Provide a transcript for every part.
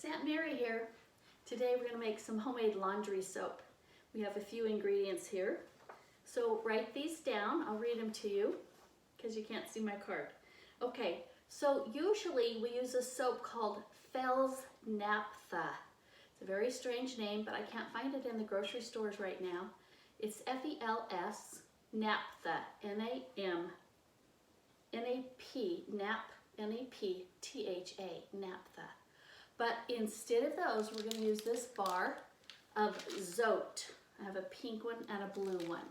Aunt Mary here. Today we're going to make some homemade laundry soap. We have a few ingredients here. So write these down. I'll read them to you because you can't see my card. Okay, so usually we use a soap called Fels Naphtha. It's a very strange name, but I can't find it in the grocery stores right now. It's F-E-L-S, Naphtha, N-A-M-N-A-P, N-A-P-T-H-A, Naphtha. But instead of those, we're going to use this bar of Zote. I have a pink one and a blue one.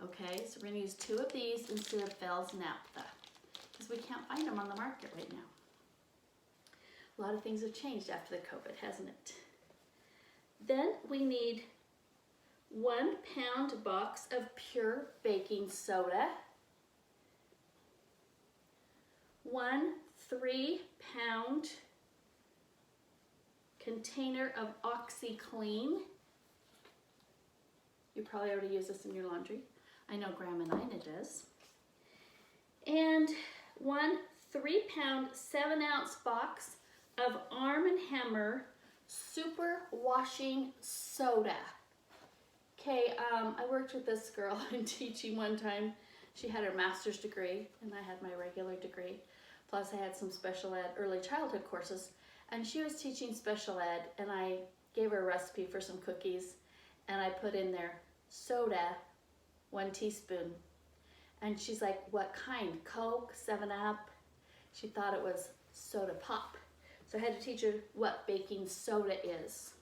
Okay, so we're going to use two of these instead of Fels Naphtha because we can't find them on the market right now. A lot of things have changed after the COVID, hasn't it? Then we need 1 pound box of pure baking soda, 1 3-pound container of OxyClean. You probably already use this in your laundry. I know Grandma Nina does. And 1 3-pound 7-ounce box of Arm & Hammer Super Washing Soda. Okay, I worked with this girl in teaching one time. She had her master's degree and I had my regular degree. Plus I had some special ed early childhood courses. And she was teaching special ed and I gave her a recipe for some cookies and I put in there soda, 1 teaspoon. And she's like, what kind? Coke, 7-Up? She thought it was soda pop. So I had to teach her what baking soda is.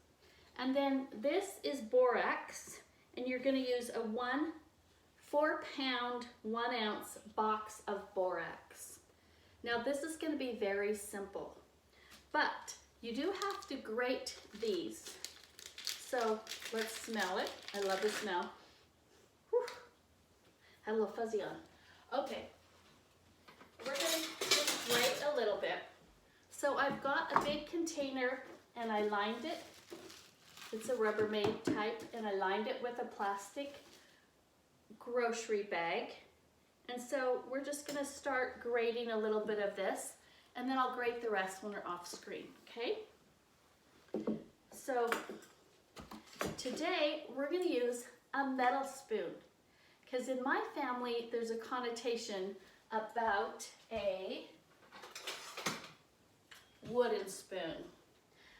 And then this is borax and you're gonna use a 4-pound, 1-ounce box of borax. Now this is gonna be very simple. But you do have to grate these. So let's smell it. I love the smell. Whew. Had a little fuzzy on. Okay, we're gonna just grate a little bit. So I've got a big container and I lined it. It's a Rubbermaid type and I lined it with a plastic grocery bag. And so we're just gonna start grating a little bit of this. And then I'll grate the rest when we're off screen, okay? So today we're gonna use a metal spoon because in my family there's a connotation about a wooden spoon.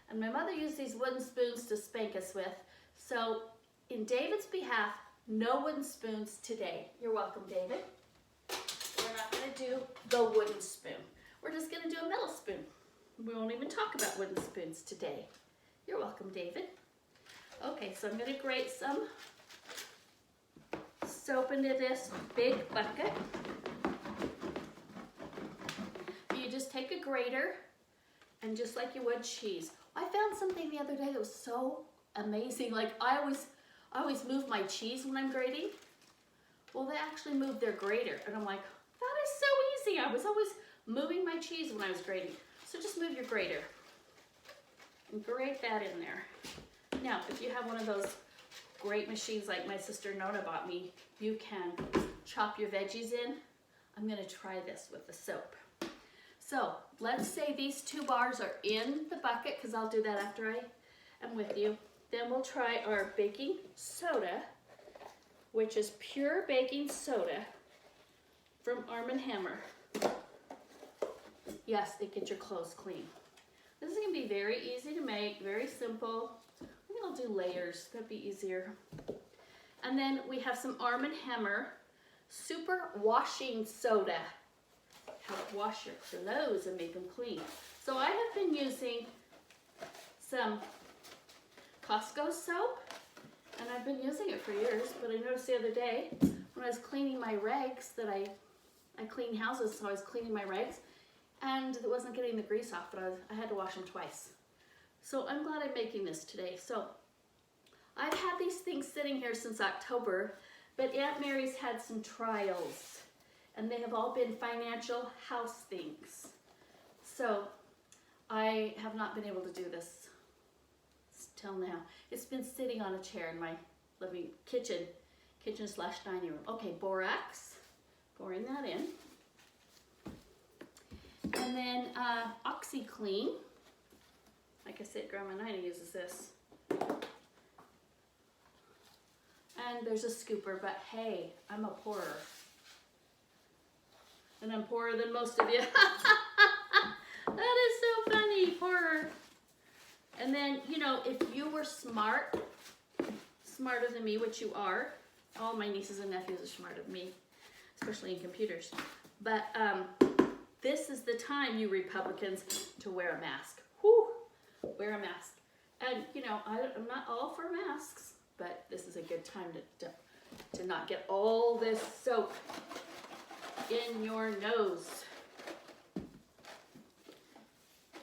And my mother used these wooden spoons to spank us with. So in David's behalf, no wooden spoons today. You're welcome, David. We're not gonna do the wooden spoon. We're just gonna do a metal spoon. We won't even talk about wooden spoons today. You're welcome, David. Okay, so I'm gonna grate some soap into this big bucket. You just take a grater and just like you would cheese. I found something the other day that was so amazing. Like I always move my cheese when I'm grating. Well, they actually moved their grater and I'm like, that is so easy. I was always moving my cheese when I was grating. So just move your grater and grate that in there. Now, if you have one of those great machines like my sister Nona bought me, you can chop your veggies in. I'm gonna try this with the soap. So let's say these 2 bars are in the bucket because I'll do that after I am with you. Then we'll try our baking soda, which is pure baking soda from Arm & Hammer. Yes, they get your clothes clean. This is gonna be very easy to make, very simple. I think I'll do layers, that'd be easier. And then we have some Arm & Hammer Super Washing Soda. Help wash your clothes and make them clean. So I have been using some Costco soap and I've been using it for years, but I noticed the other day when I was cleaning my rags that I clean houses, so I was cleaning my rags and it wasn't getting the grease off, but I had to wash them twice. So I'm glad I'm making this today. So I've had these things sitting here since October, but Aunt Mary's had some trials and they have all been financial house things. So I have not been able to do this till now. It's been sitting on a chair in my kitchen/dining room. Okay, borax, pouring that in. And then OxyClean. I I said, Grandma Nina uses this. And there's a scooper, but hey, I'm a pourer. And I'm poorer than most of you. That is so funny, poorer. And then, you know, if you were smarter than me, which you are, all my nieces and nephews are smarter than me, especially in computers. But this is the time, you Republicans, to wear a mask. Whew, wear a mask. And, you know, I'm not all for masks, but this is a good time to not get all this soap in your nose.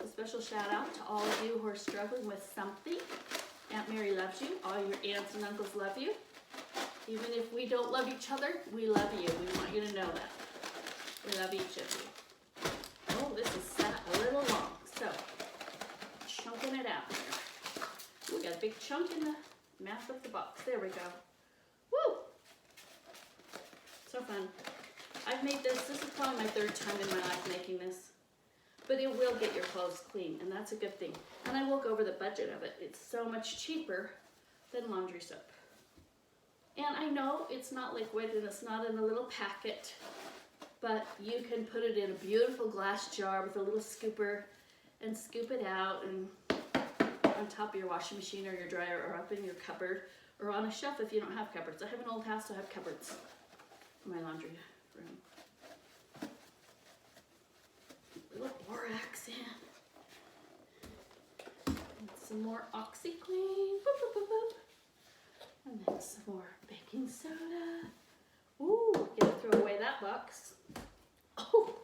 A special shout out to all of you who are struggling with something. Aunt Mary loves you. All your aunts and uncles love you. Even if we don't love each other, we love you. We want you to know that. We love each of you. Oh, this is set a little long, so chunking it out here. We got a big chunk in the mouth of the box. There we go. Woo! So fun. I've made this. This is probably my 3rd time in my life making this. But it will get your clothes clean, and that's a good thing. And I will go over the budget of it. It's so much cheaper than laundry soap. And I know it's not liquid and it's not in a little packet, but you can put it in a beautiful glass jar with a little scooper and scoop it out and on top of your washing machine or your dryer or up in your cupboard or on a shelf if you don't have cupboards. I have an old house, so I have cupboards for my laundry room. Little borax in. And some more OxyClean. Boop, boop, boop, boop. And then some more baking soda. Ooh, gotta throw away that box. Oh!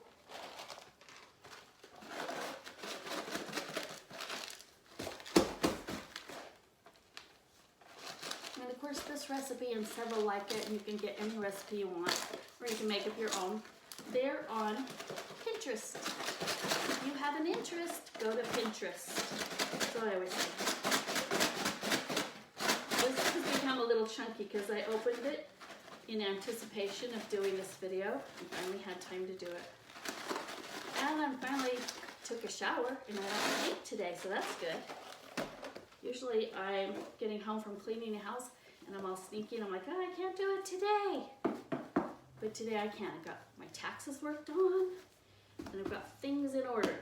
And of course this recipe and several like it, and you can get any recipe you want, or you can make up your own. They're on Pinterest. If you have an interest, go to Pinterest. That's what I always say. This has become a little chunky because I opened it in anticipation of doing this video and finally had time to do it. And I finally took a shower and I don't eat today, so that's good. Usually I'm getting home from cleaning the house and I'm all sneaky and I'm like, oh, I can't do it today. But today I can. I've got my taxes worked on and I've got things in order.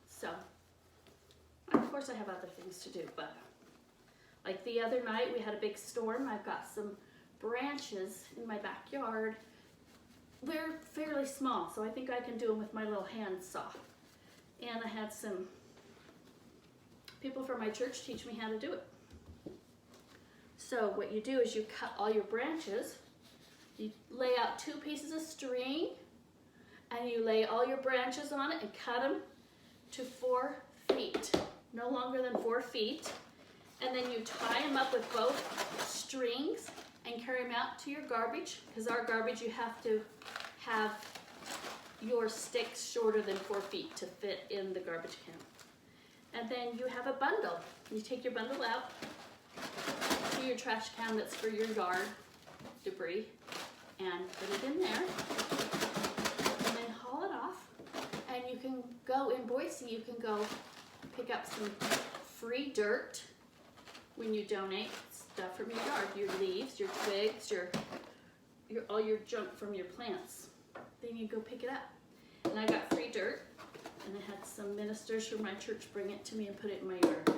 So, of course I have other things to do, but like the other night we had a big storm. I've got some branches in my backyard. They're fairly small, so I think I can do them with my little hand saw. And I had some people from my church teach me how to do it. So what you do is you cut all your branches, you lay out 2 pieces of string, and you lay all your branches on it and cut them to 4 feet, no longer than 4 feet. And then you tie them up with both strings and carry them out to your garbage, because our garbage you have to have your sticks shorter than 4 feet to fit in the garbage can. And then you have a bundle. You take your bundle out to your trash can that's for your yard debris and put it in there. And then haul it off. And you can go in Boise, you can go pick up some free dirt when you donate stuff from your yard, your leaves, your twigs, your all your junk from your plants. Then you go pick it up. And I got free dirt, and I had some ministers from my church bring it to me and put it in my yard.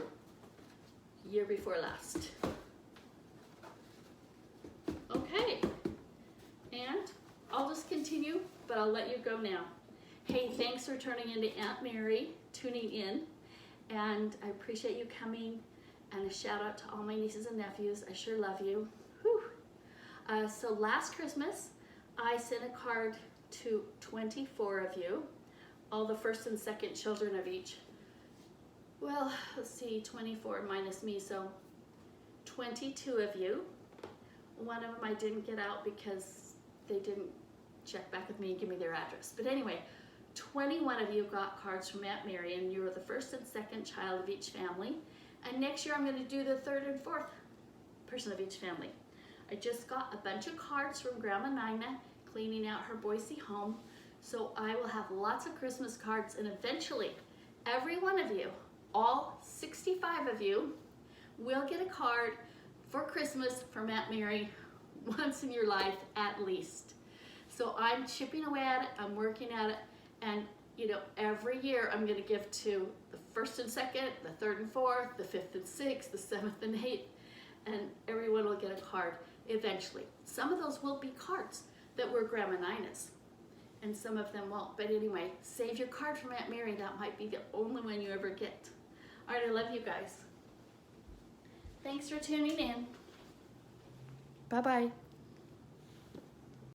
Year before last. Okay, and I'll just continue, but I'll let you go now. Hey, thanks for turning into Aunt Mary, tuning in, and I appreciate you coming. And a shout out to all my nieces and nephews. I sure love you. Whew. So last Christmas, I sent a card to 24 of you, all the first and second children of each. Well, let's see, 24 minus me, so 22 of you. One of them I didn't get out because they didn't check back with me and give me their address. But anyway, 21 of you got cards from Aunt Mary, and you were the first and second child of each family. And next year I'm going to do the 3rd and 4th person of each family. I just got a bunch of cards from Grandma Nina cleaning out her Boise home. So I will have lots of Christmas cards, and eventually every one of you all 65 of you will get a card for Christmas from Aunt Mary once in your life at least. So I'm chipping away at it, I'm working at it, and you know, every year I'm going to give to the first and second, the third and fourth, the fifth and sixth, the seventh and eighth, and everyone will get a card eventually. Some of those will be cards that were Grandma Nina's, and some of them won't. But anyway, save your card from Aunt Mary. That might be the only one you ever get. All right, I love you guys. Thanks for tuning in. Bye-bye.